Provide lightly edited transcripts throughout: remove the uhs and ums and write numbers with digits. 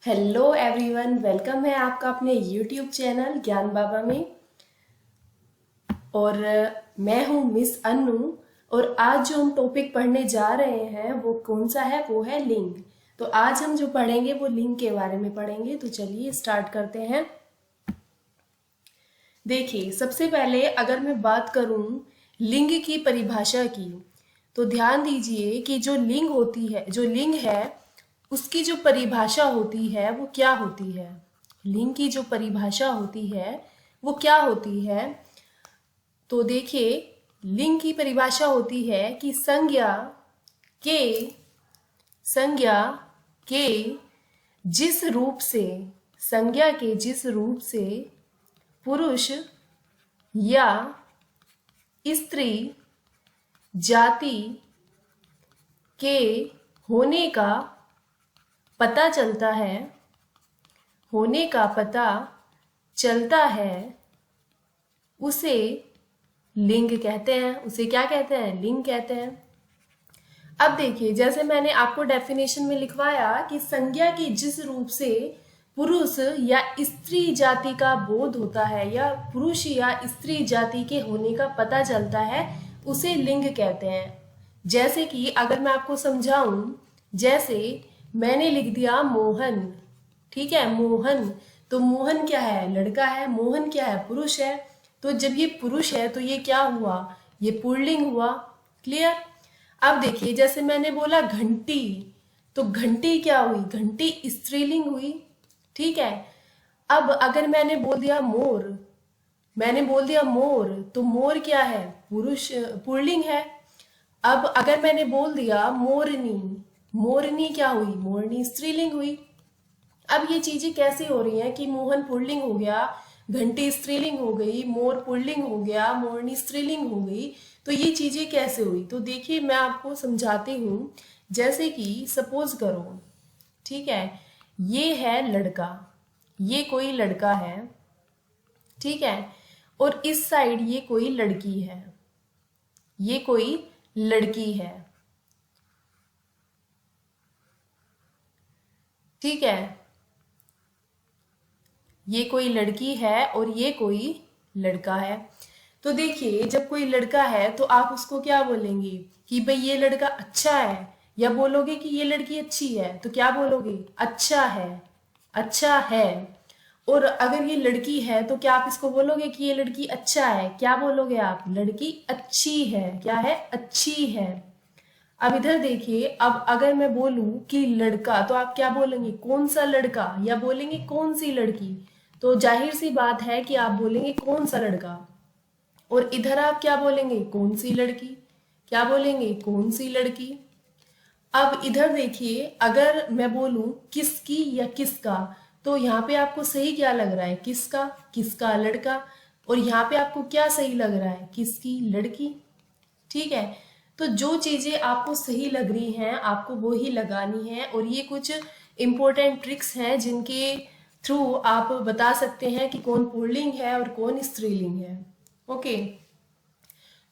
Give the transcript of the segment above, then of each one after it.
Hello everyone, welcome है आपका अपने यूट्यूब चैनल ज्ञान बाबा में। और मैं हूँ मिस अन्नू। और आज जो हम टॉपिक पढ़ने जा रहे हैं वो कौन सा है? वो है लिंग। तो आज हम जो पढ़ेंगे वो लिंग के बारे में पढ़ेंगे। तो चलिए स्टार्ट करते हैं। देखिए, सबसे पहले अगर मैं बात करूं लिंग की परिभाषा की, तो ध्यान दीजिए कि जो लिंग है उसकी जो परिभाषा होती है वो क्या होती है। लिंग की जो परिभाषा होती है वो क्या होती है? तो देखिए, लिंग की परिभाषा होती है कि के संज्ञा के जिस रूप से पुरुष या स्त्री जाति के होने का पता चलता है उसे लिंग कहते हैं। उसे क्या कहते हैं? लिंग कहते हैं। अब देखिए, जैसे मैंने आपको डेफिनेशन में लिखवाया कि संज्ञा की जिस रूप से पुरुष या स्त्री जाति का बोध होता है या पुरुष या स्त्री जाति के होने का पता चलता है उसे लिंग कहते हैं। जैसे कि अगर मैं आपको समझाऊं, जैसे मैंने लिख दिया मोहन, ठीक है, मोहन। तो मोहन क्या है? लड़का है। मोहन क्या है? पुरुष है। तो जब ये पुरुष है तो ये क्या हुआ? ये पुल्लिंग हुआ। क्लियर? अब देखिए, जैसे मैंने बोला घंटी, तो घंटी क्या हुई? घंटी स्त्रीलिंग हुई। ठीक है। अब अगर मैंने बोल दिया मोर, तो मोर क्या है? पुल्लिंग है। अब अगर मैंने बोल दिया मोरनी क्या हुई? मोरनी स्त्रीलिंग हुई। अब ये चीजें कैसे हो रही हैं कि मोहन पुल्लिंग हो गया, घंटी स्त्रीलिंग हो गई, मोर पुल्लिंग हो गया, मोरनी स्त्रीलिंग हो गई। तो ये चीजें कैसे हुई? तो देखिए, मैं आपको समझाती हूँ। जैसे कि सपोज करो, ठीक है, ये है लड़का, ये कोई लड़का है, ठीक है, और इस साइड ये कोई लड़की है, ये कोई लड़की है, ठीक है, ये कोई लड़की है और ये कोई लड़का है। तो देखिए, जब कोई लड़का है तो आप उसको क्या बोलेंगे कि भाई ये लड़का अच्छा है, या बोलोगे कि ये लड़की अच्छी है? तो क्या बोलोगे? अच्छा है, अच्छा है। और अगर ये लड़की है तो क्या आप इसको बोलोगे कि ये लड़की अच्छा है? क्या बोलोगे आप? लड़की अच्छी है। क्या है? अच्छी है। अब इधर देखिए, अब अगर मैं बोलूं कि लड़का, तो आप क्या बोलेंगे? कौन सा लड़का, या बोलेंगे कौन सी लड़की? तो जाहिर सी बात है कि आप बोलेंगे कौन सा लड़का। और इधर आप क्या बोलेंगे? कौन सी लड़की। क्या बोलेंगे? कौन सी लड़की। अब इधर देखिए, अगर मैं बोलूं किसकी या किसका, तो यहाँ पे आपको सही क्या लग रहा है? किसका, किसका लड़का। और यहाँ पे आपको क्या सही लग रहा है? किसकी लड़की। ठीक है। तो जो चीजें आपको सही लग रही हैं आपको वो ही लगानी है। और ये कुछ इंपॉर्टेंट ट्रिक्स हैं जिनके थ्रू आप बता सकते हैं कि कौन पुल्लिंग है और कौन स्त्रीलिंग है। ओके।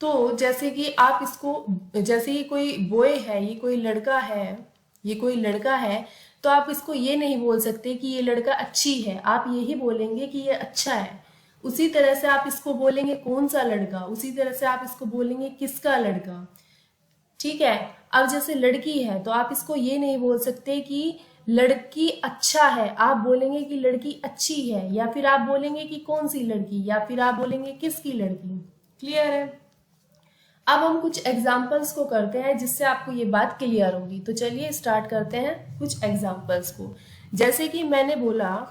तो जैसे कि आप इसको, जैसे ये कोई बॉय है, ये कोई लड़का है, ये कोई लड़का है, तो आप इसको ये नहीं बोल सकते कि ये लड़का अच्छी है, आप यही बोलेंगे कि ये अच्छा है। उसी तरह से आप इसको बोलेंगे कौन सा लड़का, उसी तरह से आप इसको बोलेंगे किसका लड़का। ठीक है। अब जैसे लड़की है तो आप इसको ये नहीं बोल सकते कि लड़की अच्छा है, आप बोलेंगे कि लड़की अच्छी है, या फिर आप बोलेंगे कि कौन सी लड़की, या फिर आप बोलेंगे किसकी लड़की। क्लियर है? अब हम कुछ एग्जाम्पल्स को करते हैं जिससे आपको ये बात क्लियर होगी। तो चलिए स्टार्ट करते हैं कुछ एग्जाम्पल्स को। जैसे कि मैंने बोला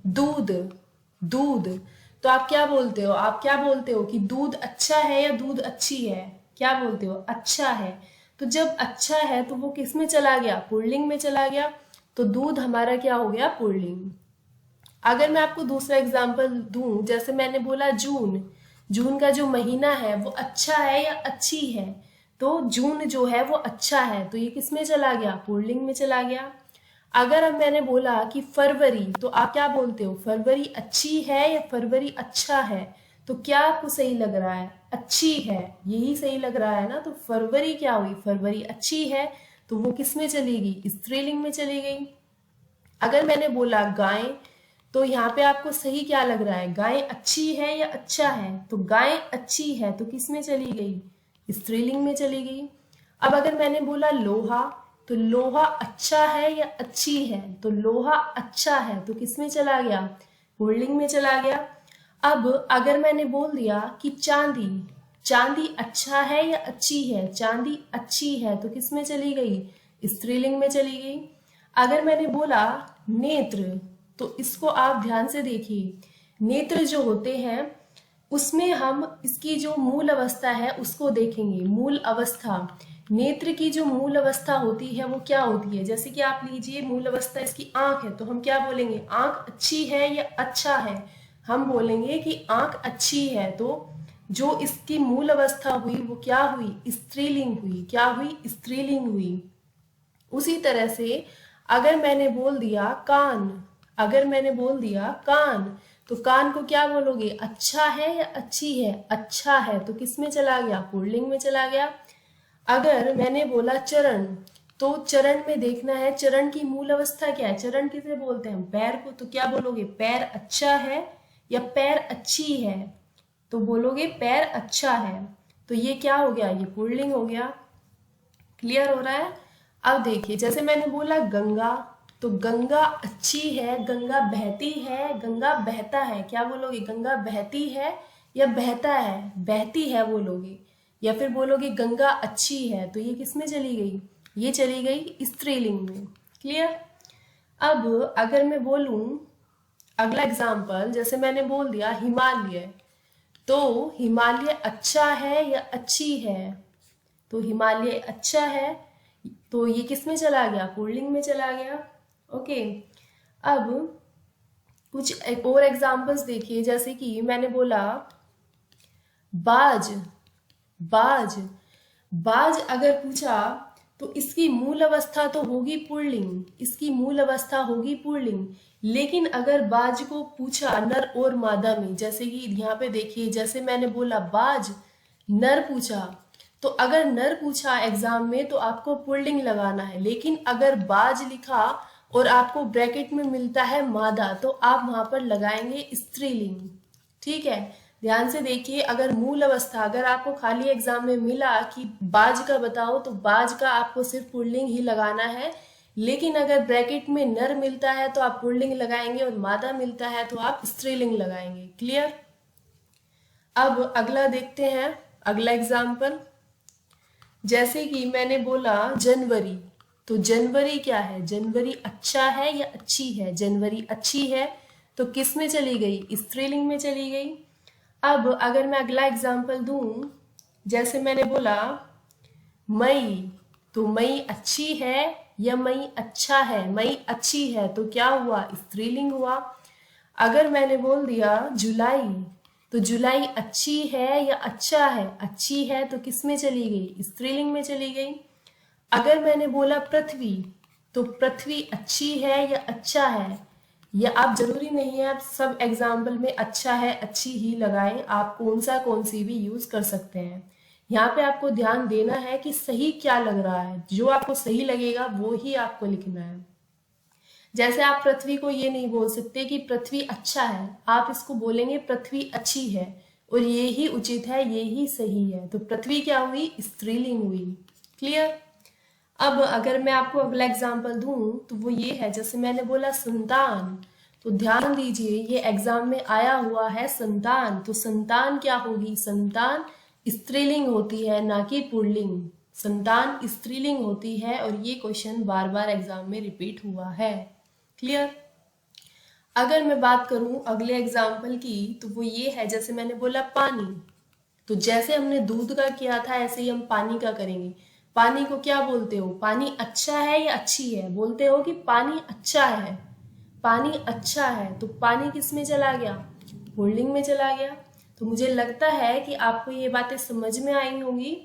दूध, दूध। तो आप क्या बोलते हो? आप क्या बोलते हो कि दूध अच्छा है या दूध अच्छी है? क्या बोलते हो? अच्छा है। तो जब अच्छा है तो वो किस में चला गया? पुल्लिंग में चला गया। तो दूध हमारा क्या हो गया? पुल्लिंग। अगर मैं आपको दूसरा एग्जाम्पल दूं, जैसे मैंने बोला जून, जून का जो महीना है वो अच्छा है या अच्छी है? तो जून जो है वो अच्छा है, तो ये किस में चला गया? पुल्लिंग में चला गया। अगर अब मैंने बोला कि फरवरी, तो आप क्या बोलते हो? फरवरी अच्छी है या फरवरी अच्छा है? तो क्या आपको सही लग रहा है? अच्छी है, यही सही लग रहा है ना। तो फरवरी क्या हुई? फरवरी अच्छी है, तो वो किस में चली गई? स्त्रीलिंग में चली गई। अगर मैंने बोला गाय, तो यहाँ पे आपको सही क्या लग रहा है, गाय अच्छी है या अच्छा है? तो गाय अच्छी है तो किस में चली गई, स्त्रीलिंग में चली गई। अब अगर मैंने बोला लोहा, तो लोहा अच्छा है या अच्छी है? तो लोहा अच्छा है तो किस में चला गया, पुल्लिंग में चला गया। अब अगर मैंने बोल दिया कि चांदी, चांदी अच्छा है या अच्छी है? चांदी अच्छी है तो किस में चली गई, स्त्रीलिंग में चली गई। अगर मैंने बोला नेत्र, तो इसको आप ध्यान से देखिए, नेत्र जो होते हैं उसमें हम इसकी जो मूल अवस्था है उसको देखेंगे। मूल अवस्था, नेत्र की जो मूल अवस्था होती है वो क्या होती है? जैसे कि आप लीजिए मूल अवस्था इसकी आंख है, तो हम क्या बोलेंगे, आंख अच्छी है या अच्छा है? हम बोलेंगे कि आंख अच्छी है। तो जो इसकी मूल अवस्था हुई वो क्या हुई, स्त्रीलिंग हुई। क्या हुई, स्त्रीलिंग हुई। उसी तरह से अगर मैंने बोल दिया कान, अगर मैंने बोल दिया कान, तो कान को क्या बोलोगे, अच्छा है या अच्छी है? अच्छा है तो किस में चला गया, पुल्लिंग में चला गया। अगर मैंने बोला चरण, तो चरण में देखना है चरण की मूल अवस्था क्या है, चरण किसे बोलते हैं, पैर को। तो क्या बोलोगे, पैर अच्छा है या पैर अच्छी है? तो बोलोगे पैर अच्छा है। तो ये क्या हो गया, ये पुल्लिंग हो गया। क्लियर हो रहा है। अब देखिए जैसे मैंने बोला गंगा, तो गंगा अच्छी है, गंगा बहती है, गंगा बहता है। क्या बोलोगे, गंगा बहती है या बहता है? बहती है बोलोगे। या फिर बोलोगे गंगा अच्छी है, तो ये किस में चली गई, ये चली गई स्त्रीलिंग में। क्लियर। अब अगर मैं बोलूं अगला एग्जाम्पल, जैसे मैंने बोल दिया हिमालय, तो हिमालय अच्छा है या अच्छी है? तो हिमालय अच्छा है, तो ये किस में चला गया, पुल्लिंग में चला गया। ओके। अब कुछ एक और एग्जांपल्स देखिए, जैसे कि मैंने बोला बाज, बाज, बाज अगर पूछा तो इसकी मूल अवस्था तो होगी पुल्लिंग, इसकी मूल अवस्था होगी पुल्लिंग। लेकिन अगर बाज को पूछा नर और मादा में, जैसे कि यहाँ पे देखिए, जैसे मैंने बोला बाज, नर पूछा, तो अगर नर पूछा एग्जाम में तो आपको पुल्लिंग लगाना है। लेकिन अगर बाज लिखा और आपको ब्रैकेट में मिलता है मादा, तो आप वहां पर लगाएंगे स्त्रीलिंग। ठीक है, ध्यान से देखिए। अगर मूल अवस्था, अगर आपको खाली एग्जाम में मिला कि बाज का बताओ, तो बाज का आपको सिर्फ पुल्लिंग ही लगाना है। लेकिन अगर ब्रैकेट में नर मिलता है तो आप पुल्लिंग लगाएंगे, और मादा मिलता है तो आप स्त्रीलिंग लगाएंगे। क्लियर। अब अगला देखते हैं, अगला एग्जाम्पल। जैसे कि मैंने बोला जनवरी, तो जनवरी क्या है, जनवरी अच्छा है या अच्छी है? जनवरी अच्छी है तो किस में चली गई, स्त्रीलिंग में चली गई। अब अगर मैं अगला एग्जाम्पल दूं, जैसे मैंने बोला मई, तो मई अच्छी है या मई अच्छा है? मई अच्छी है तो क्या हुआ, स्त्रीलिंग हुआ। अगर मैंने बोल दिया जुलाई, तो जुलाई अच्छी है या अच्छा है? अच्छी है तो किस में चली गई, स्त्रीलिंग में चली गई। अगर मैंने बोला पृथ्वी, तो पृथ्वी अच्छी है या अच्छा है? या आप जरूरी नहीं है आप सब एग्जाम्पल में अच्छा है अच्छी ही लगाएं, आप कौन सी भी यूज कर सकते हैं। यहाँ पे आपको ध्यान देना है कि सही क्या लग रहा है, जो आपको सही लगेगा वो ही आपको लिखना है। जैसे आप पृथ्वी को ये नहीं बोल सकते कि पृथ्वी अच्छा है, आप इसको बोलेंगे पृथ्वी अच्छी है, और ये ही उचित है, ये ही सही है। तो पृथ्वी क्या हुई, स्त्रीलिंग हुई। क्लियर। अब अगर मैं आपको अगला एग्जाम्पल दूं तो वो ये है, जैसे मैंने बोला संतान, तो ध्यान दीजिए ये एग्जाम में आया हुआ है संतान, तो संतान क्या होगी, संतान स्त्रीलिंग होती है ना कि पुल्लिंग। संतान स्त्रीलिंग होती है, और ये क्वेश्चन बार बार एग्जाम में रिपीट हुआ है। क्लियर। अगर मैं बात करूं अगले एग्जाम्पल की, तो वो ये है, जैसे मैंने बोला पानी, तो जैसे हमने दूध का किया था ऐसे ही हम पानी का करेंगे। पानी को क्या बोलते हो, पानी अच्छा है या अच्छी है? बोलते हो कि पानी अच्छा है, पानी अच्छा है, तो पानी किस में चला गया, पुल्लिंग में चला गया। तो मुझे लगता है कि आपको ये बातें समझ में आई होंगी।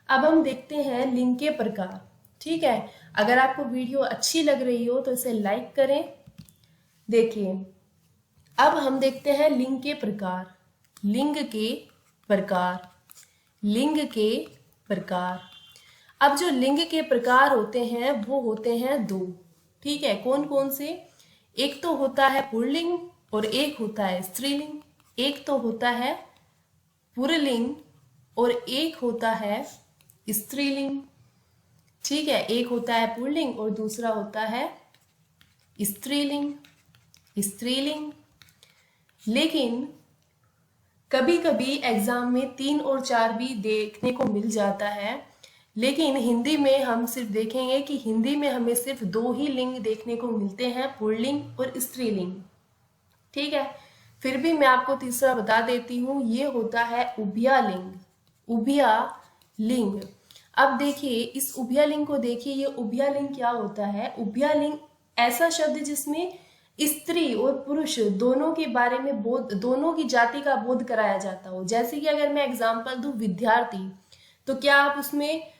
अब हम देखते हैं लिंग के प्रकार। ठीक है, अगर आपको वीडियो अच्छी लग रही हो तो इसे लाइक करें। देखिए अब हम देखते हैं लिंग के प्रकार। लिंग के प्रकार, लिंग के प्रकार। अब जो लिंग के प्रकार होते हैं वो होते हैं दो। ठीक है, कौन कौन से, एक तो होता है पुल्लिंग और एक होता है स्त्रीलिंग। एक तो होता है पुल्लिंग और एक होता है स्त्रीलिंग। ठीक है, एक होता है पुल्लिंग और दूसरा होता है स्त्रीलिंग। स्त्रीलिंग। लेकिन कभी कभी एग्जाम में 3 और 4 भी देखने को मिल जाता है, लेकिन हिंदी में हम सिर्फ देखेंगे कि हिंदी में हमें सिर्फ 2 ही लिंग देखने को मिलते हैं, पुल्लिंग और स्त्रीलिंग। ठीक है, फिर भी मैं आपको तीसरा बता देती हूँ, ये होता है उभयलिंग। उभयलिंग। अब देखिए इस उभयलिंग को देखिए, ये उभयलिंग क्या होता है? उभयलिंग ऐसा शब्द जिसमें स्त्री और पुरुष दोनों के बारे में बोध, दोनों की जाति का बोध कराया जाता हो। जैसे कि अगर मैं एग्जांपल दूं विद्यार्थी, तो क्या आप उसमें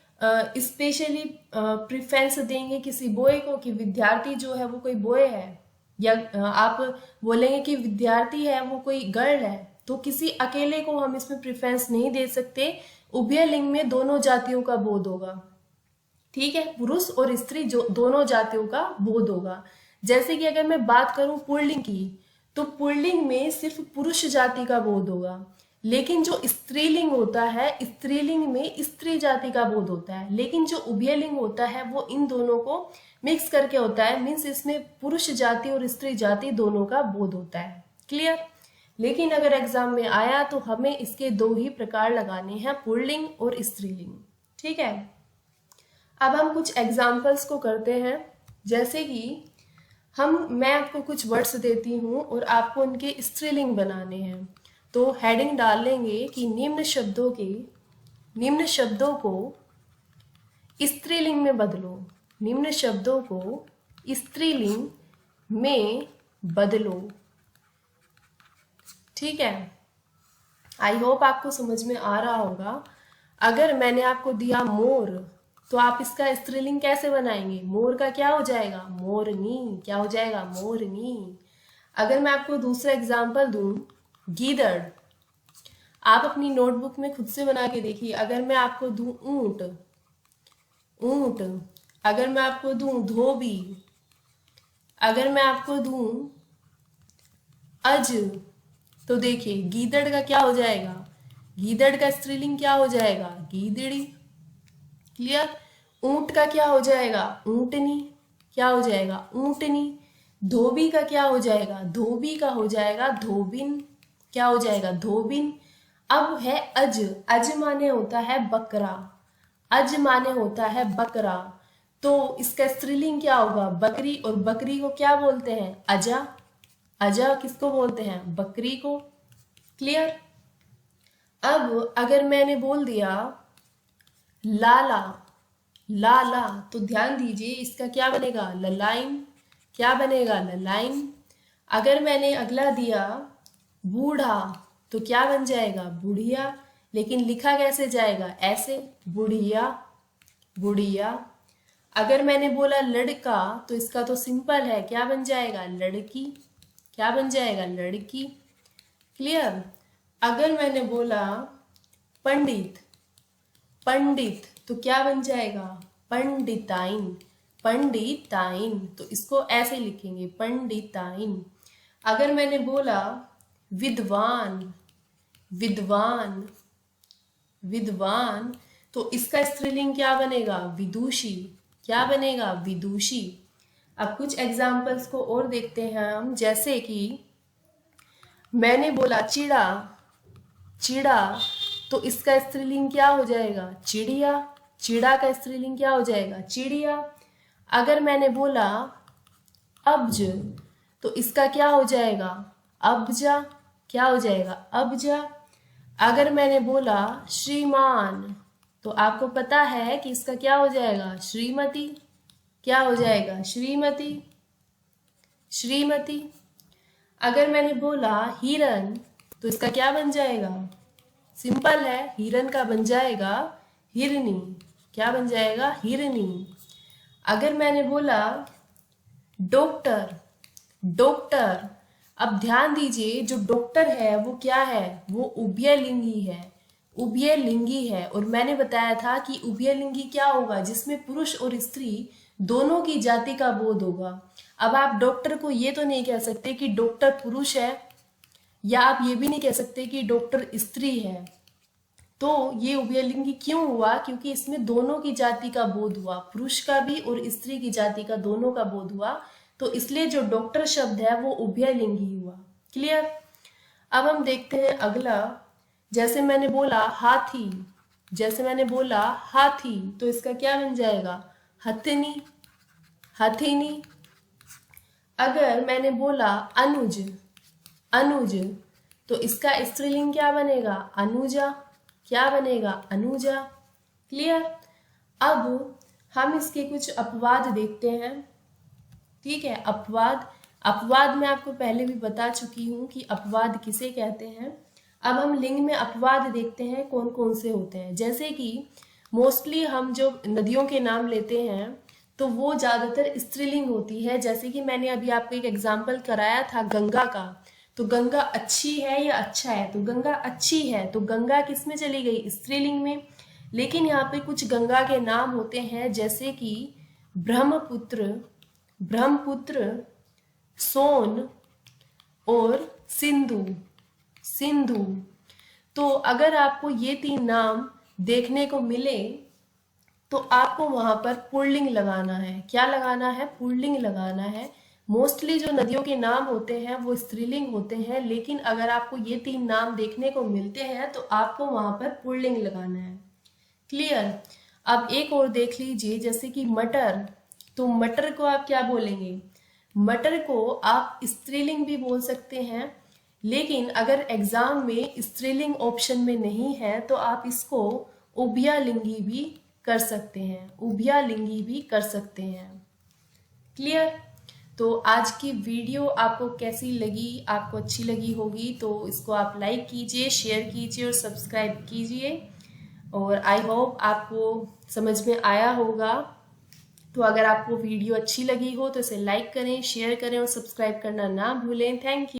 स्पेशली प्रेफरेंस देंगे किसी बॉय को कि विद्यार्थी जो है वो कोई बॉय है, या आप बोलेंगे कि विद्यार्थी है वो कोई गर्ल है? तो किसी अकेले को हम इसमें प्रेफरेंस नहीं दे सकते। उभयलिंग में दोनों जातियों का बोध होगा। ठीक है, पुरुष और स्त्री जो दोनों जातियों का बोध होगा। जैसे कि अगर मैं बात करूं पुल्लिंग की, तो पुल्लिंग में सिर्फ पुरुष जाति का बोध होगा, लेकिन जो स्त्रीलिंग होता है, स्त्रीलिंग में स्त्री जाति का बोध होता है। लेकिन जो उभयलिंग होता है वो इन दोनों को मिक्स करके होता है, मीन्स इसमें पुरुष जाति और स्त्री जाति दोनों का बोध होता है। क्लियर? लेकिन अगर एग्जाम में आया तो हमें इसके 2 ही प्रकार लगाने हैं, पुल्लिंग और स्त्रीलिंग। ठीक है, अब हम कुछ एग्जाम्पल्स को करते हैं। जैसे कि मैं आपको कुछ वर्ड्स देती हूँ और आपको उनके स्त्रीलिंग बनाने हैं। तो हेडिंग डाल लेंगे कि निम्न शब्दों को स्त्रीलिंग में बदलो। निम्न शब्दों को स्त्रीलिंग में बदलो। ठीक है, आई होप आपको समझ में आ रहा होगा। अगर मैंने आपको दिया मोर, तो आप इसका स्त्रीलिंग कैसे बनाएंगे? मोर का क्या हो जाएगा? मोरनी। क्या हो जाएगा? मोरनी। अगर मैं आपको दूसरा एग्जांपल दूं, गीदड़, आप अपनी नोटबुक में खुद से बना के देखिए। अगर मैं आपको दूं ऊंट, ऊंट। अगर मैं आपको दूं धोबी, अगर मैं आपको दूं अज, तो देखिए गीदड़ का क्या हो जाएगा? गीदड़ का स्त्रीलिंग क्या हो जाएगा? गीदड़ी। क्लियर? ऊंट का क्या हो जाएगा? ऊंटनी। क्या हो जाएगा? ऊंटनी। धोबी का क्या हो जाएगा? धोबी का हो जाएगा धोबिन। क्या हो जाएगा? धोबिन। अब है अज। अज माने होता है बकरा। अज माने होता है बकरा, तो इसका स्त्रीलिंग क्या होगा? बकरी। और बकरी को क्या बोलते हैं? अजा। अजा किसको बोलते हैं? बकरी को। क्लियर? अब अगर मैंने बोल दिया लाला, लाला, तो ध्यान दीजिए इसका क्या बनेगा? ललाइन। क्या बनेगा? ललाइन। अगर मैंने अगला दिया बूढ़ा, तो क्या बन जाएगा? बुढ़िया। लेकिन लिखा कैसे जाएगा? ऐसे, बुढ़िया, बुढ़िया। अगर मैंने बोला लड़का, तो इसका तो सिंपल है, क्या बन जाएगा? लड़की। क्या बन जाएगा? लड़की। क्लियर? अगर मैंने बोला पंडित, पंडित, तो क्या बन जाएगा? पंडिताइन। पंडिताइन, तो इसको ऐसे लिखेंगे, पंडिताइन। अगर मैंने बोला विद्वान, विद्वान, विद्वान, तो इसका स्त्रीलिंग क्या बनेगा? विदुषी। क्या बनेगा? विदुषी। अब कुछ एग्जाम्पल्स को और देखते हैं हम। जैसे कि मैंने बोला चिड़ा, चिड़ा, तो इसका स्त्रीलिंग क्या हो जाएगा? चिड़िया। चिड़ा का स्त्रीलिंग क्या हो जाएगा? चिड़िया। अगर मैंने बोला अब्ज, तो इसका क्या हो जाएगा? अब्जा। क्या हो जाएगा? अब्जा। अगर मैंने बोला श्रीमान, तो आपको पता है कि इसका क्या हो जाएगा? श्रीमती। क्या हो जाएगा? श्रीमती, श्रीमती। अगर मैंने बोला हिरन, तो इसका क्या बन जाएगा? सिंपल है, हिरन का बन जाएगा हिरनी। क्या बन जाएगा? हिरनी। अगर मैंने बोला डॉक्टर, डॉक्टर, अब ध्यान दीजिए जो डॉक्टर है वो क्या है? वो उभयलिंगी है, उभयलिंगी है। और मैंने बताया था कि उभयलिंगी क्या होगा? जिसमें पुरुष और स्त्री दोनों की जाति का बोध होगा। अब आप डॉक्टर को ये तो नहीं कह सकते कि डॉक्टर पुरुष है, या आप ये भी नहीं कह सकते कि डॉक्टर स्त्री है। तो ये उभयलिंगी क्यों हुआ? क्योंकि इसमें दोनों की जाति का बोध हुआ, पुरुष का भी और स्त्री की जाति का, दोनों का बोध हुआ। तो इसलिए जो डॉक्टर शब्द है वो उभयलिंगी हुआ। क्लियर? अब हम देखते हैं अगला। जैसे मैंने बोला हाथी, जैसे मैंने बोला हाथी, तो इसका क्या बन जाएगा? हथिनी, हथिनी। अगर मैंने बोला अनुज, अनुज, तो इसका स्त्रीलिंग क्या बनेगा? अनुजा। क्या बनेगा? अनुजा। क्लियर? अब हम इसके कुछ अपवाद देखते हैं। ठीक है, अपवाद। अपवाद मैं आपको पहले भी बता चुकी हूं कि अपवाद किसे कहते हैं। अब हम लिंग में अपवाद देखते हैं कौन कौन से होते हैं। जैसे कि मोस्टली हम जो नदियों के नाम लेते हैं तो वो ज्यादातर स्त्रीलिंग होती है। जैसे कि मैंने अभी आपको एक एग्जाम्पल कराया था गंगा का, तो गंगा अच्छी है या अच्छा है? तो गंगा अच्छी है, तो गंगा किस में चली गई? स्त्रीलिंग में। लेकिन यहाँ पे कुछ गंगा के नाम होते हैं जैसे कि ब्रह्मपुत्र, ब्रह्मपुत्र, सोन और सिंधु, सिंधु। तो अगर आपको ये 3 नाम देखने को मिले तो आपको वहां पर पुल्लिंग लगाना है। क्या लगाना है? पुल्लिंग लगाना है। मोस्टली जो नदियों के नाम होते हैं वो स्त्रीलिंग होते हैं, लेकिन अगर आपको ये 3 नाम देखने को मिलते हैं तो आपको वहां पर पुल्लिंग लगाना है। क्लियर? अब एक और देख लीजिए, जैसे कि मटर, तो मटर को आप क्या बोलेंगे? मटर को आप स्त्रीलिंग भी बोल सकते हैं, लेकिन अगर एग्जाम में स्त्रीलिंग ऑप्शन में नहीं है तो आप इसको उभयलिंगी भी कर सकते हैं, उभयलिंगी भी कर सकते हैं। क्लियर? तो आज की वीडियो आपको कैसी लगी? आपको अच्छी लगी होगी तो इसको आप लाइक कीजिए, शेयर कीजिए और सब्सक्राइब कीजिए। और आई होप आपको समझ में आया होगा। तो अगर आपको वीडियो अच्छी लगी हो तो इसे लाइक करें, शेयर करें और सब्सक्राइब करना ना भूलें। Thank you.